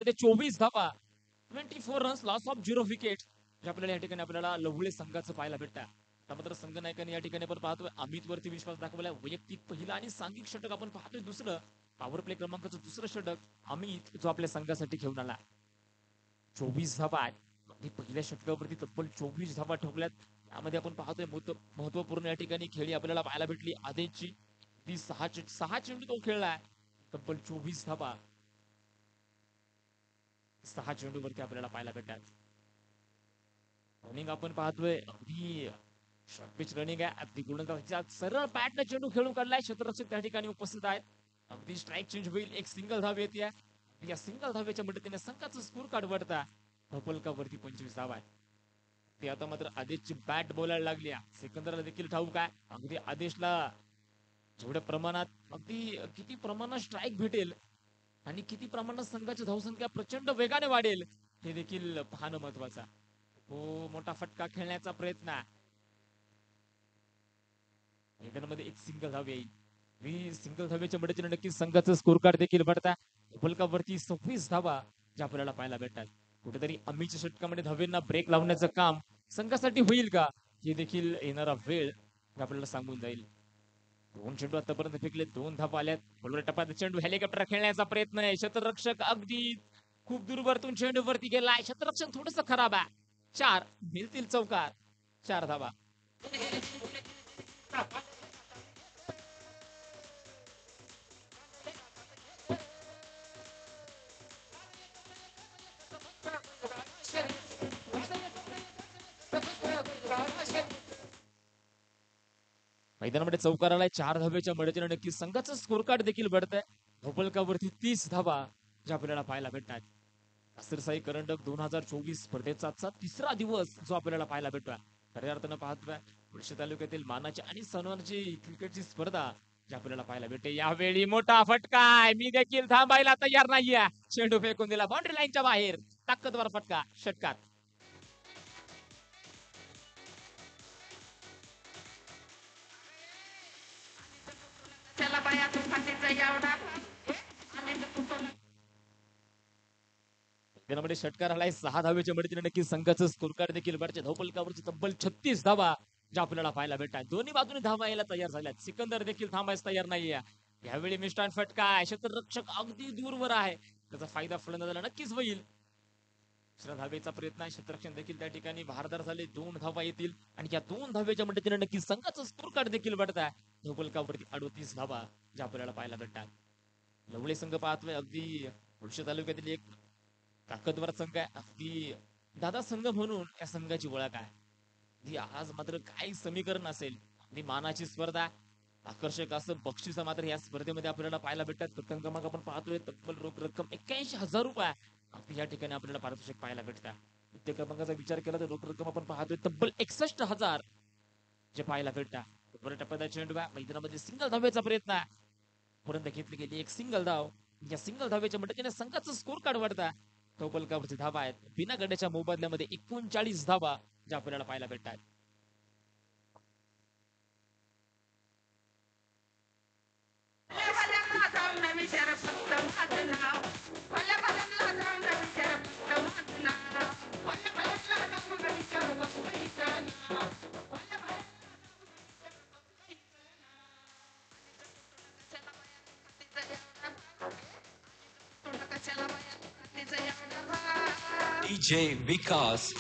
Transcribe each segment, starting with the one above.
मैदानामध्ये 24 धावा, 24 runs, loss of 0 wicket, जे आपल्याला या ठिकाणी आपल्याला लवळे संघाचं पाहायला भेटतं. मात्र संघनायकाने या ठिकाणी आपण पाहतोय अमित वरती विश्वास दाखवलाय. वैयक्तिक पहिला आणि सांघिक षटक आपण पाहतोय दुसरं, पॉवर प्ले क्रमांकाचं दुसरं षटक अमित जो आपल्या संघासाठी घेऊन आला. 24 धावा आहेत. पहिल्या षटकावरती तब्बल 24 धावा ठोकल्यात. त्यामध्ये आपण पाहतोय महत्वपूर्ण या ठिकाणी खेळी आपल्याला पाहायला भेटली आदेशची. ती सहा चेंडू तो खेळलाय, तब्बल 24 धावा 6 चेंडूवरती आपल्याला पाहायला भेटतात. रनिंग आपण पाहतोय अगदी शॉर्ट पिच रनिंग आहे. अगदी गोलंदाजाच्या सरळ बॅटने चेंडू खेळून काढलाय. क्षेत्ररक्षक त्या ठिकाणी उपस्थित आहेत. अगदी स्ट्राईक चेंज होईल, एक सिंगल धाव येते. या सिंगल धावेच्या मदतीने संघाचं स्कोर कार्ड वाढता धपलकावरती 25 धावा आहे. ते आता मात्र आदेशची बॅट बोलायला लागली. सिकंदरला देखील ठाऊक आहे अगदी आदेशला जेवढ्या प्रमाणात अगदी किती प्रमाणात स्ट्राईक भेटेल आणि किती प्रमाणात संघाची धावसंख्या प्रचंड वेगाने वाढेल हे देखील पाहणं महत्वाचं. हो, मोठा फटका खेळण्याचा प्रयत्न. मैदानामध्ये एक सिंगल धाव येईल. सिंगल धावेच्या मदतीने नक्कीच संघाचं स्कोर कार्ड देखील वाढता. फलकावरती 26 धावा ज्या आपल्याला पाहायला भेटतात. कुठेतरी अमितच्या षटकामध्ये धावेंना ब्रेक लावण्याचं काम संघासाठी होईल का, हे देखील येणारा वेळ आपल्याला सांगून जाईल. 2 चेंडू आतापर्यंत फेकले, 2 धावा आल्यात. बरोबर टप्प्यात चेंडू हेलिकॉप्टर खेळण्याचा प्रयत्न आहे. क्षेत्ररक्षक अगदी खूप दूरवरतून चेंडूवरती गेलाय. क्षेत्ररक्षक थोडस खराब आहे. 4 मिळतील चौकार, 4 धावा. मैदानामध्ये चौकार आलाय. 4 धावेच्या मदतीने नक्की संघाचं स्कोर कार्ड देखील वाढत आहे. धोपलकावरती 30 धावा ज्या आपल्याला पाहायला भेटतात. कासरसाई करंडक 2024 स्पर्धेचा आजचा तिसरा दिवस जो आपल्याला पाहायला भेटतोय. खऱ्या अर्थानं पाहतोय मुळशी तालुक्यातील मानाची आणि सन्मानाची क्रिकेटची स्पर्धा जी आपल्याला पाहायला भेटते. यावेळी मोठा फटका आहे. मी देखील थांबायला तयार नाहीये. चेंडू फेकून दिला बाउंड्री लाईनच्या बाहेर. ताकदवर फटका षटकार. मैदानामध्ये षटकार आलाय. 6 धावेच्या मदतीने नक्की संघाचं स्कोर कार्ड देखील वाढते. धावफलकावरची तब्बल 36 धावा ज्या आपल्याला पाहायला भेटतात. दोन्ही बाजूने धावा यायला तयार झाल्यात. सिकंदर देखील थांबायला तयार नाहीये. यावेळी मिस्टान फटका आहे. क्षेत्ररक्षक अगदी दूरवर आहे. त्याचा फायदा फलंदाजाला नक्कीच होईल. दुसऱ्या धावेचा प्रयत्न आहे. क्षेत्ररक्षक देखील त्या ठिकाणी भारदार झाले. 2 धावा येतील आणि या 2 धावेच्या मदतीने नक्की संघाचं स्कोर कार्ड देखील वाढत आहे. धावफलकावरती 38 धावा ज्या आपल्याला पाहायला भेटतात. लवळे संघ पाहतोय अगदी मुळशी तालुक्यातील एक ताकदवर संघ आहे. अगदी दादा संघ म्हणून या संघाची ओळख आहे. आज मात्र काय समीकरण असेल. अगदी मानाची स्पर्धा, आकर्षक असं बक्षीस मात्र या स्पर्धेमध्ये आपल्याला पाहायला भेटतात. प्रथम क्रमांक आपण पाहतोय तब्बल रोख रक्कम 81,000 रुपये अगदी या ठिकाणी आपल्याला पारितोषिक पाहायला भेटतात. द्वितीय क्रमांकाचा विचार केला तर रोख रक्कम आपण पाहतोय तब्बल 61,000 जे पाहायला भेटतात. टप्प्याचा चेंडू मैदानामध्ये सिंगल धावेचा प्रयत्न आहे. परंतु घेतली गेली एक सिंगल धाव. या सिंगल धावेच्या मदतीने संघाचं स्कोर कार्ड वाढता. टोपलकावरची धावा आहेत. बिना गड्याच्या मोबदल्यामध्ये 39 धावा ज्या आपल्याला पाहायला भेटतात. DJ विकास.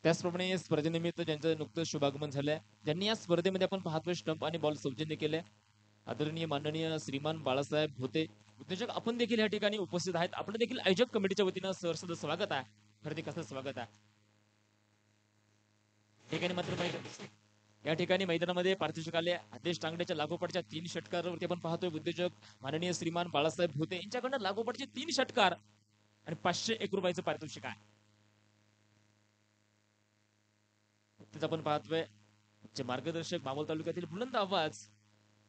त्याचप्रमाणे स्पर्धेनिमित्त ज्यांचं नुकतंच शुभागमन झालंय, ज्यांनी या स्पर्धेमध्ये आपण पाहतोय स्टंप आणि बॉल सौजन्य केलंय, आदरणीय माननीय श्रीमान बाळासाहेब भोते उद्योजक आपण देखील या ठिकाणी उपस्थित आहेत. आपण देखील आयोजक कमिटीच्या वतीनं सहर्ष स्वागत आहे. हार्दिक असं स्वागत आहे. ठिकाणी मात्र या ठिकाणी मैदानामध्ये पारितोषिक आले. आदेश टांगड्याच्या लागोपाठच्या 3 षटकारावरती आपण पाहतोय उद्योजक माननीय श्रीमान बाळासाहेब भोते यांच्याकडनं लागोपाठचे 3 षटकार आणि 501 रुपयाचं पारितोषिक आहे. आपण पाहतोय जे मार्गदर्शक मावळ तालुक्यातील बुलंद आवाज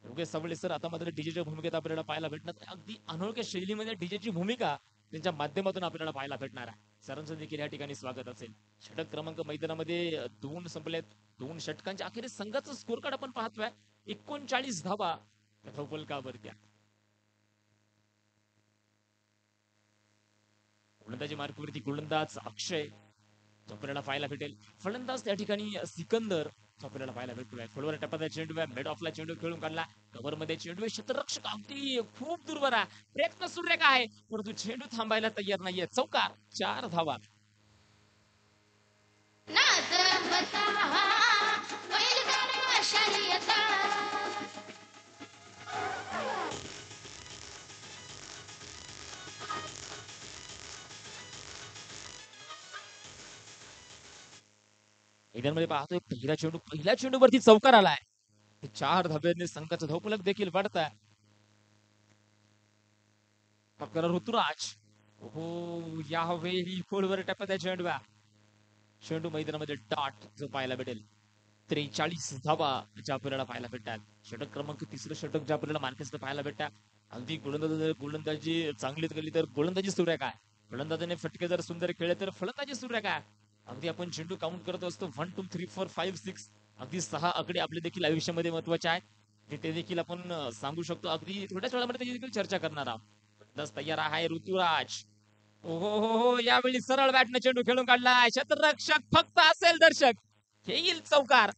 योगेश सावळे सर आता मात्र डीजेच्या भूमिकेत आपल्याला पाहायला भेटणार. अगदी अनोळख्या शैलीमध्ये डीजेची भूमिका त्यांच्या माध्यमातून आपल्याला पाहायला भेटणार आहे. सरांचं देखील या ठिकाणी स्वागत असेल. षटक क्रमांक मैदानामध्ये 2 संपलेत. 2 षटकांच्या अखेरीस संघाचं स्कोर कार्ड आपण पाहतोय 39 धावा धावफलकावरती. गोलंदाजी मार्कवरती गोलंदाज अक्षय जो आपल्याला पाहायला भेटेल. फलंदाज त्या ठिकाणी सिकंदर जो आपल्याला पाहायला भेटतोय. खोलवर टप्प्यात चेंडू आहे, मिड ऑफला चेंडू खेळून काढला, कव्हर मध्ये चेंडू आहे, क्षेत्ररक्षक अगदी खूप दूरवर आहे, प्रयत्न सुरेख आहे परंतु चेंडू थांबायला तयार नाहीये. चौकार, 4 धावा. मैदानामध्ये पाहतोय पहिल्या चेंडूवरती चौकार आलाय. 4 धाब्यांनी संघाचा धावफलक देखील वाढत आहे. ऋतुराज हो यावेळी खोलवर टप्प्यात चेंडू आहे. चेंडू मैदानामध्ये डॉट जो पाहायला भेटेल. 43 धावा ज्या आपल्याला पाहायला भेटतात. षटक क्रमांक 3 षटक ज्या आपल्याला मार्केसला पाहायला भेटतात. अगदी गोलंदाजी चांगली केली तर गोलंदाजी सुरेख आहे. फलंदाजाने फटके जर सुंदर खेळले तर फलंदाजी सुरेख आहे. अगदी आपण चेंडू काउंट करत असतो 1 2 3 4 5 6 अगदी 6 आकडे आपले देखील आयुष्यामध्ये महत्वाचे आहेत. ते देखील आपण सांगू शकतो. अगदी थोड्याच वेळामध्ये त्याची देखील चर्चा करणार आहोत. तयार आहे ऋतुराज. हो हो हो यावेळी सरळ बॅटने चेंडू खेळून काढलाय. क्षेत्ररक्षक फक्त असेल दर्शक येईल चौकार.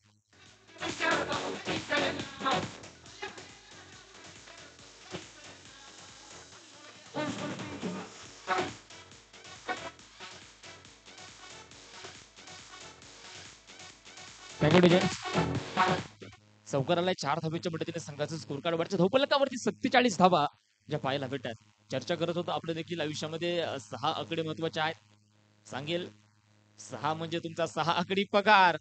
चौकार आलाय. 4 धावेच्या मदतीने संघाचं स्कोर कार्ड वरच्या धावफलकावरती 47 धावा ज्या पाहायला भेटतात. चर्चा करत होतो आपल्या देखील आयुष्यामध्ये 6 आकडे महत्वाचे आहेत. सांगेल 6 म्हणजे तुमचा 6 आकडी पगार,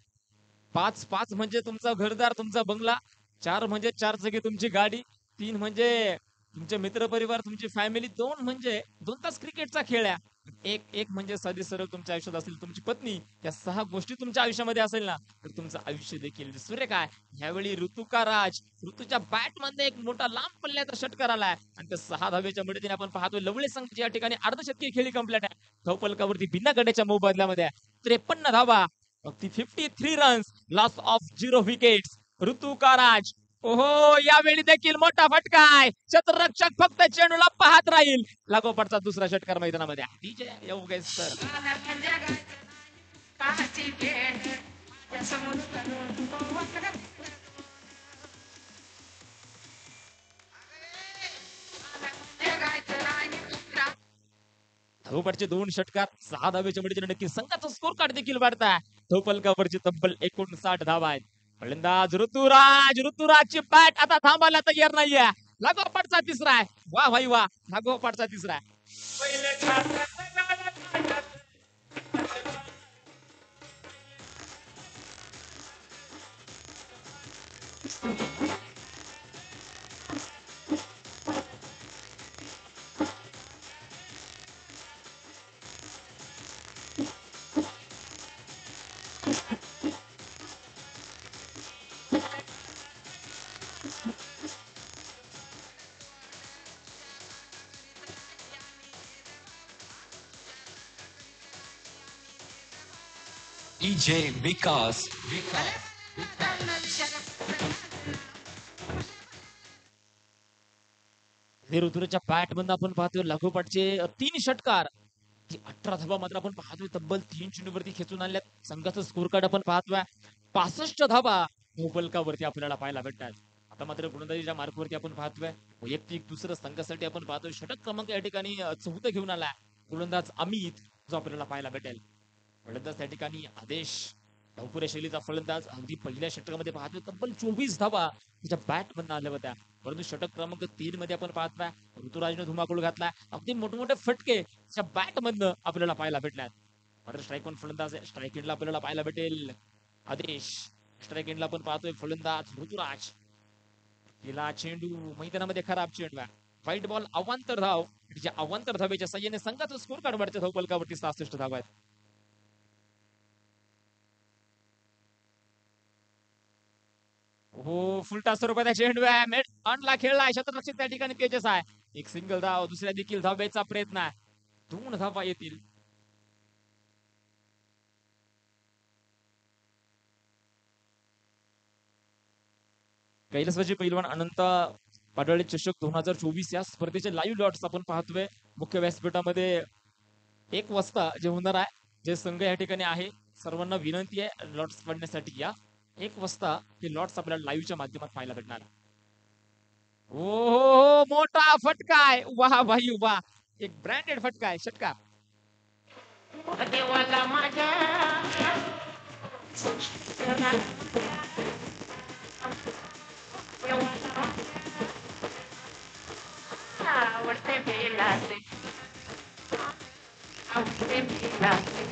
5 म्हणजे तुमचा घरदार तुमचा बंगला, 4 म्हणजे 4 चाकी तुमची गाडी, 3 म्हणजे तुमचे मित्र परिवार तुमची फॅमिली, 2 म्हणजे 2 तास क्रिकेटचा खेळ आहे, एक म्हणजे साधी सरळ तुमच्या आयुष्यात असेल तुमची पत्नी. या 6 गोष्टी तुमच्या आयुष्यामध्ये असेल ना तर तुमचं आयुष्य देखील सूर्य काय. ह्यावेळी ऋतूच्या बॅट मध्ये एक मोठा लांब पल्ल्याचा षटकार आलाय आणि त्या 6 धावेच्या मदतीने आपण पाहतोय लवळे संघ या ठिकाणी अर्धशतकी खेळी कंप्लीट आहे. धावफलकावरती बिना गड्याच्या मोबदल्यामध्ये 53 धावा, 53 रन्स, लॉस ऑफ 0 विकेट्स. ऋतुकाराज ओहो यावेळी देखील मोठा फटका आहे. क्षेत्ररक्षक फक्त चेंडूला पाहत राहील. लागोपाठचा दुसरा षटकार मैदानामध्ये डीजे योगेश सर. धावपटचे 2 षटकार 6 धावेच्या मदतीने नक्की संघाचा स्कोर कार्ड देखील वाढताय. धावफलकावरची तब्बल 59 धावा आहेत. फलंदाज ऋतुराजची बॅट आता थांबायला तयार नाहीये. लागोपाठचा तिसरा आहे. वा भाई वा लागोपाठचा तिसरा आहे. DJ Vikas. ऋतुराजच्या बॅट मधून आपण पाहतोय लागोपाठचे 3 षटकार, 18 धावा मात्र आपण पाहतोय तब्बल 3 चेंडूवरती खेचून आणल्यात. संघाचं स्कोर कार्ड आपण पाहतोय 65 धावा धावफलकावरती आपल्याला पाहायला भेटतात. आता मात्र गोलंदाजीच्या मार्कवरती आपण पाहतोय वैयक्तिक दुसरं संघासाठी आपण पाहतोय षटक क्रमांक या ठिकाणी 4 घेऊन आलाय गोलंदाज अमित जो आपल्याला पाहायला भेटेल. फलंदाज त्या ठिकाणी आदेश धावपुऱ्या शैलीचा फलंदाज अगदी पहिल्या षटकामध्ये पाहतोय तब्बल 24 धावा त्याच्या बॅट मधून आल्या होत्या. परंतु षटक क्रमांक 3 मध्ये आपण पाहतोय ऋतुराजने धुमाकूळ घातलाय. अगदी मोठमोठे फटके त्याच्या बॅट मधनं आपल्याला पाहायला भेटल्यात. मात्र स्ट्राईक वन फलंदाज आहे. स्ट्राईक एंडला आपल्याला पाहायला भेटेल आदेश. स्ट्राईक एंडला आपण पाहतोय फलंदाज ऋतुराज. गेला चेंडू मैदानामध्ये खराब चेंडू आहे. व्हाईट बॉल अवांतर धाव. अवांतर धावेच्या साह्याने संघाचा स्कोर कार्ड वाढते. धावफलकावरती 66 धावा आहेत. हो फुलटा स्वरूपाचा चेंडू आहे. मेट ऑनला खेळला क्षेत्ररक्षक त्या ठिकाणी तेजस आहे. एक सिंगल धाव दुसऱ्या देखील धावेचा प्रयत्न आहे. 2 धावा येतील. कैलासवासी पैलवान अनंत पाडळे चषक 2024 या स्पर्धेचे लाईव्ह लॉट्स आपण पाहतोय मुख्य व्यासपीठामध्ये 1 वाजता जे होणार आहे. जे संघ या ठिकाणी आहे सर्वांना विनंती आहे लॉट्स पडण्यासाठी या. 1 वाजता हे लॉट्स आपल्याला लाईव्हच्या माध्यमात पाहायला भेटणार आहे. हो मोठा फटका आहे. वाह भाई वाह, एक ब्रँडेड फटका आहे. षटकार. देवाला माझ्या आवडते बेलाचे आवडते बेलाचे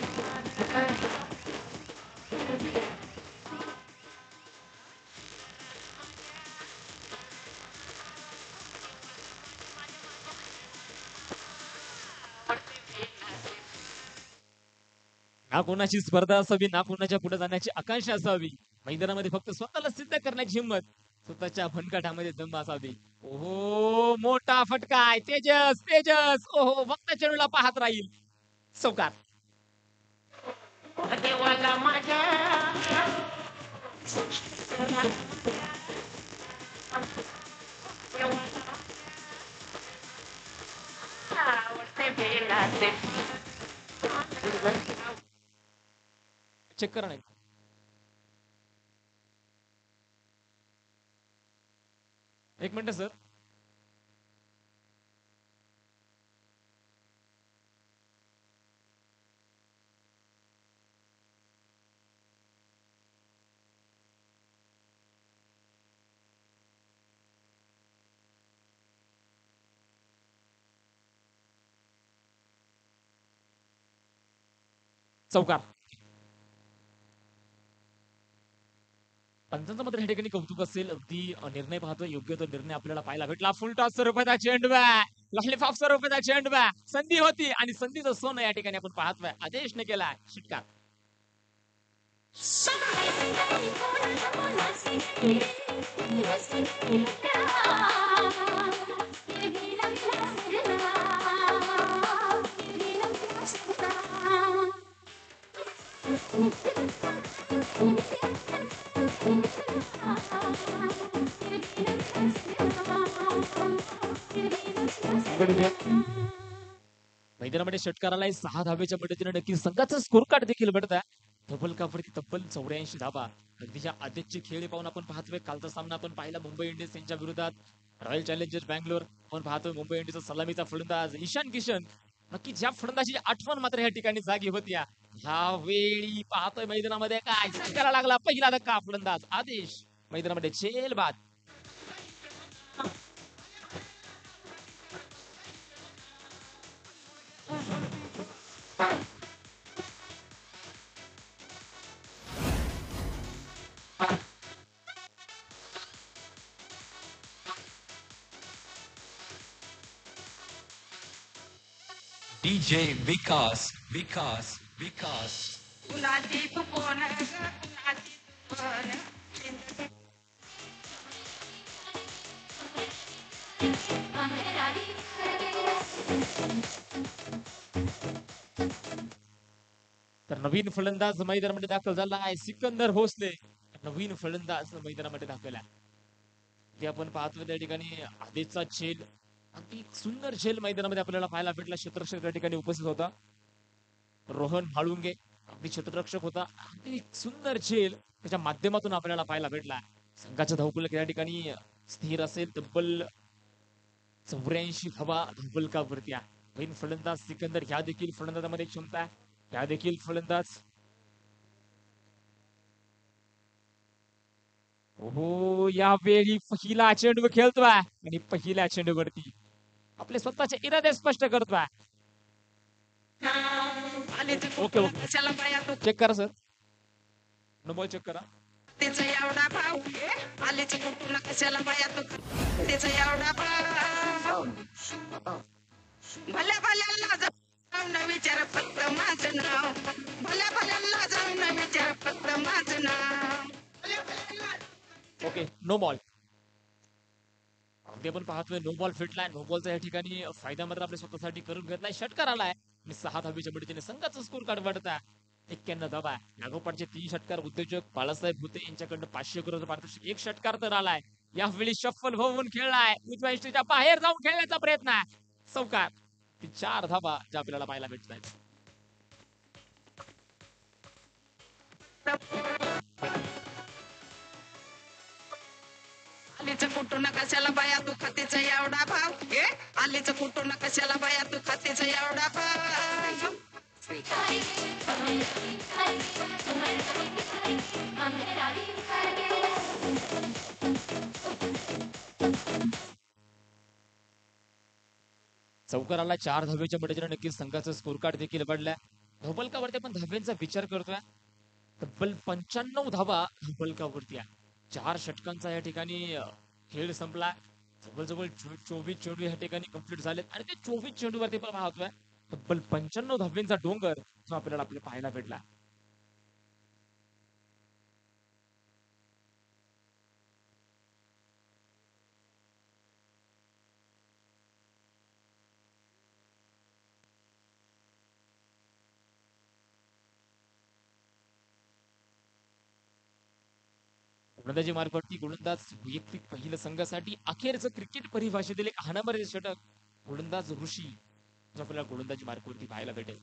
ना कोणाची स्पर्धा असावी, ना कोणाच्या पुढे जाण्याची आकांक्षा असावी. मैदानामध्ये फक्त स्वतःला सिद्ध करण्याची हिंमत, स्वतःच्या भनकाटामध्ये दम असावी. ओहो मोठा फटका आहे. तेजस तेजस ओहो फक्त चेंडूला पाहत राहील. चौकार. देवाला माझ्या आवडते बेलाचे चेक करा नाही. एक मिनिट सर. चौकार. पंचांचं मात्र या ठिकाणी कौतुक असेल. अगदी निर्णय पाहतोय योग्य तो निर्णय आपल्याला पाहायला भेटला. फुलटॉस स्वरूपाचा चेंडू आहे. लॉलीपॉप स्वरूपाचा चेंडू आहे. संधी होती आणि संधीचं सोनं या ठिकाणी आपण पाहतोय. आदेशने केला षटकार. मैदानामध्ये षटकाराला 6 धावेच्या मदतीने नक्की संघाचा स्कोर कार्ड देखील बढत आहे. धबल कापडकी तब्बल 84 धावा. अगदीच्या आदित्यचे खेळ पाहून आपण पाहतोय. कालचा सामना आपण पाहिला मुंबई इंडियन्स यांच्या विरोधात. रॉयल चॅलेंजर्स बँगलोर आपण पाहतोय मुंबई इंडियन्सचा सलामीचा फलंदाज ईशान किशन. नक्की ज्या फलंदाजी आठवण मात्र या ठिकाणी जागी होती. ह्या वेळी पाहतोय मैदानामध्ये काय करायला लागला. पहिला धक्का फलंदाज आदेश. मैदानामध्ये झेल बाद. DJ Vikas, Vikas, Vikas. कुणाची तू कोण ग कुणाची तू कोण तर नवीन फलंदाज मैदानामध्ये दाखल झाला आहे. सिकंदर भोसले नवीन फलंदाज मैदानामध्ये दाखल आहे. ते आपण पाहतोय त्या ठिकाणी आदेशचा झेल. अगदी सुंदर झेल मैदानामध्ये आपल्याला पाहायला भेटला. क्षेत्ररक्षक त्या ठिकाणी उपस्थित होता. रोहन म्हाळुंगे अगदी क्षेत्ररक्षक होता. अगदी सुंदर झेल त्याच्या माध्यमातून आपल्याला पाहायला भेटला. संघाच्या धावफलक या ठिकाणी स्थिर असेल. तब्बल 84 धावा धावफलकावरती आहे. नवीन फलंदाज सिकंदर ह्या देखील फलंदाजामध्ये क्षमता आहे. त्या देखील फलंदाज. हो यावेळी पहिला चेंडू खेळतोय आणि पहिल्या चेंडूवरती आपले स्वतःचे इरादे स्पष्ट करतोय. ओके ओके कशाला पाया तो चेक करा सर. नो बॉल चेक करा. त्याचा एवढा भाऊ आलेच्या कुटुंबा कशाला पाया तो त्याचा एवढा भाऊ भल्या भल्याला जाऊन विचार फक्त माझं नाव भल्या भल्याला जाऊन विचार फक्त माझं नाव ओके नो बॉल. अगदी आपण पाहतोय नो बॉल फिटलाय. नो बॉलचा या ठिकाणी फायदा मात्र आपल्या स्वतःसाठी करून घेतलाय. षटकार आलाय आणि 6 धावेच्या मदतीने संघाचा स्कोर कार्ड वाढत आहे. 91 धावा आहे. लागोपाठचे 3 षटकार उद्योजक बाळासाहेब भुते यांच्याकडनं 500 करोड पारितोषिक. 1 षटकार तर आलाय. यावेळी शफल होऊन खेळलाय, उजव्या यष्टीच्या बाहेर जाऊन खेळण्याचा प्रयत्न आहे. चौकार. ती 4 धावा ज्या आपल्याला पाहायला भेटत आहेत. आलीचं कुठून कशाला बाया तू खातेचा एवढा भाव हे आलीचं कुठून कशाला बाया तू खातेचा एवढा भाव चौकाराला 4 धावेच्या मदतीने नक्कीच संघाचा स्कोर कार्ड देखील वाढलाय. धोबलकावरती आपण धाव्यांचा विचार करतोय. तब्बल 95 धावा धोबलकावरती आहे. 4 षटकांचा या ठिकाणी खेळ संपला. जवळजवळ 24 चेंडू या ठिकाणी कंप्लीट झालेत आणि ते 24 चेंडूवरती आपण पाहतोय तब्बल 95 धाव्यांचा डोंगर जो आपल्याला पाहायला भेटला. गोलंदाजी मार्फतती गोलंदाज वैयक्तिक पहिल्या संघासाठी अखेरचं क्रिकेट परिभाषेतील एक हाणामारीचं षटक गोलंदाज ऋषी जो आपल्याला गोलंदाजी मार्फतती पाहायला भेटेल.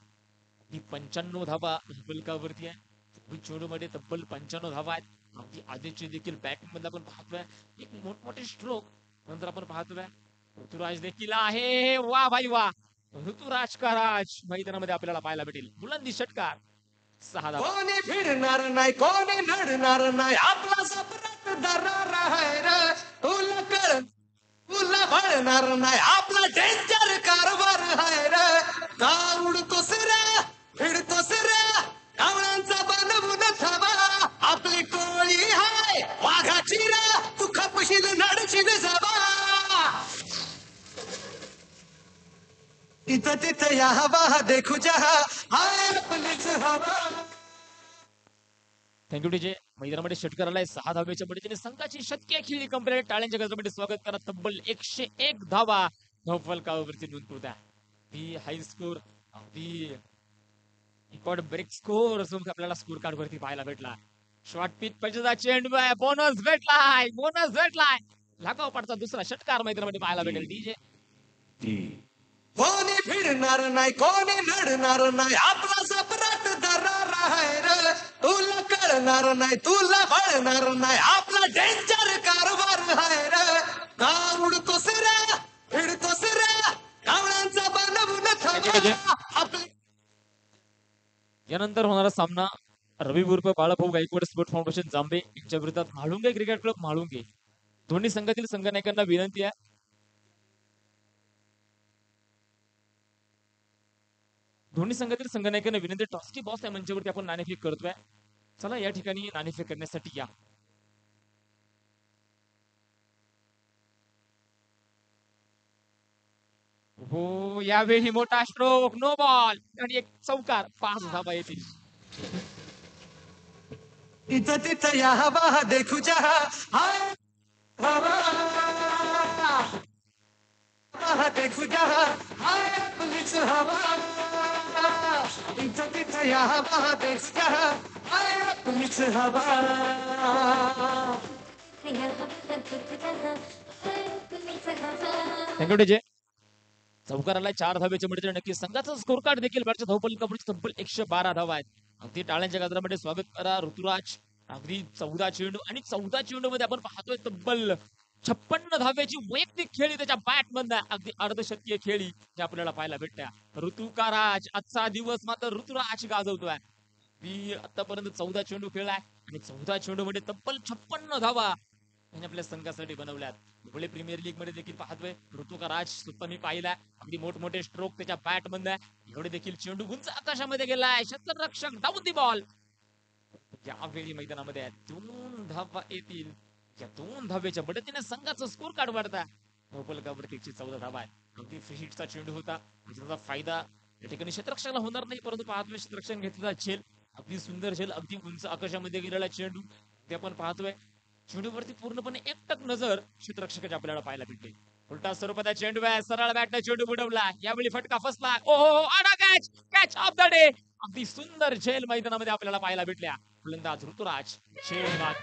ही 95 धावा फलकावरती आहे. 24 चेंडूमध्ये तब्बल 95 धावा आहेत. अगदी आधीची देखील बॅटिंग मध्ये आपण पाहतोय एक मोठमोठे स्ट्रोक नंतर आपण पाहतोय ऋतुराज देखील आहे. वा भाई वा, ऋतुराज का राज मैदानामध्ये आपल्याला पाहायला भेटेल. बुलंदी षटकार 6 धावा. कोणी फिरणार नाही, कोणी लढणार नाही, आपला सपराट दरार आहे रे. तुला कळ तुला भळणार नाही, आपला डेंजर कारभार आहे रे. का उडतोस रे, फिरतोस रे, कावळ्यांचा बनवून थांबा. आपली टोळी आहे वाघाची रे, तू खपशील नडशील जाबा. तिथं तिथं या हवा देखू जहा, हाय आपलीच हवा. Thank you DJ. मैदानामध्ये षटकार आलाय 6 धावेच्या मदतीने संघाची शतकीय खेळी कंप्लीट. टाळ्यांच्या गजरामध्ये स्वागत करा. तब्बल 101 धावा फलकावरती नोंद करत आहे. ती हाय स्कोर अगदी रेकॉर्ड ब्रेक स्कोर असून आपल्याला स्कोर कार्ड वरती पाहायला भेटला. शॉर्ट पिच पंचदा चेंडू आहे. Bonus भेटलाय, bonus भेटलाय. लाखावपाटचा दुसरा षटकार मैदानामध्ये पाहायला भेटेल. डीजे कोणी फिरणार नाही, कोणी लढणार नाही, आपला सपराट दरार आहे रे. तुला कळणार नाही, तुला भळणार नाही, आपला डेंजर कारभार आहे रे. का उडतोस रे, फिरतोस रे, कावळ्यांचा बनवून थांबा. आपली यानंतर होणारा सामना रवी उर्फ बाळाभाऊ गायकवाड स्पोर्ट फाउंडेशन जांबे यांच्या विरोधात म्हाळुंगे क्रिकेट क्लब म्हाळुंगे. दोन्ही संघातील संघनायकांना विनंती आहे दोन्ही संघातील संघनायकांना विनंती टॉस्की बॉस या मंचावरती आपण नाणेफेक करतोय. चला या ठिकाणी नाणेफेक करण्यासाठी या. हो, यावेळी मोठा स्ट्रोक, नो बॉल आणि एक चौकार. 5 धावा येतील. तिथं तिथं या हवा देखू जहा, हाय हवा. हवा देखू जहा, हाय आपलीच हवा. तिथं तिथं या हवा देखू जहा, हाय आपलीच हवा. Thank you DJ. चौकाराला 4 धावेच्या मदतीने नक्की संघाचा स्कोर कार्ड देखील बॅटच्या धावपलकावरती तब्बल 112 धावा आहेत. अगदी टाळ्यांच्या गजरामध्ये स्वागत करा ऋतुराज. अगदी 14 चेंडू आणि 14 चेंडू मध्ये आपण पाहतोय तब्बल 56 धावेची वैयक्तिक खेळी त्याच्या बॅट मधनं अगदी अर्धशतकीय खेळी जे आपल्याला पाहायला भेटत्या. ऋतू का राज आजचा दिवस मात्र ऋतुराज गाजवतोय. मी आतापर्यंत 14 चेंडू खेळलाय आणि 14 चेंडू मध्ये तब्बल 56 धावा त्यांनी आपल्या संघासाठी बनवल्यात. धुळे प्रीमियर लीग मध्ये देखील पाहतोय ऋतू का राज सुद्धा मी पाहिलाय. अगदी मोठमोठे स्ट्रोक त्याच्या बॅट मधनं एवढे देखील चेंडू उंच आकाशामध्ये गेलाय. क्षेत्ररक्षक डाऊन दी बॉल. यावेळी मैदानामध्ये 2 धावा येतील. या 2 धावेच्या मदतीने संघाचं स्कोर कार्ड वाढता. फलकावरती 114 धावा आहे. अगदी फ्री हिटचा चेंडू होता. त्याचा फायदा या ठिकाणी क्षेत्ररक्षकाला होणार नाही, परंतु पाहतोय क्षेत्ररक्षण घेतलेला झेल अगदी सुंदर झेल अगदी उंच आकाशामध्ये गेलेला चेंडू ते आपण पाहतोय. चेंडूवरती पूर्णपणे एकटक नजर क्षेत्ररक्षकाची आपल्याला पाहायला भेटते. उलटा स्वरूपाचा चेंडू आहे. सरळ बॅटने चेंडू बुडवला. यावेळी फटका फसला. ओहो, आडा catch, catch of the day. अगदी सुंदर झेल मैदानामध्ये आपल्याला पाहायला भेटल्या. फलंदाज ऋतुराज झेल बाद.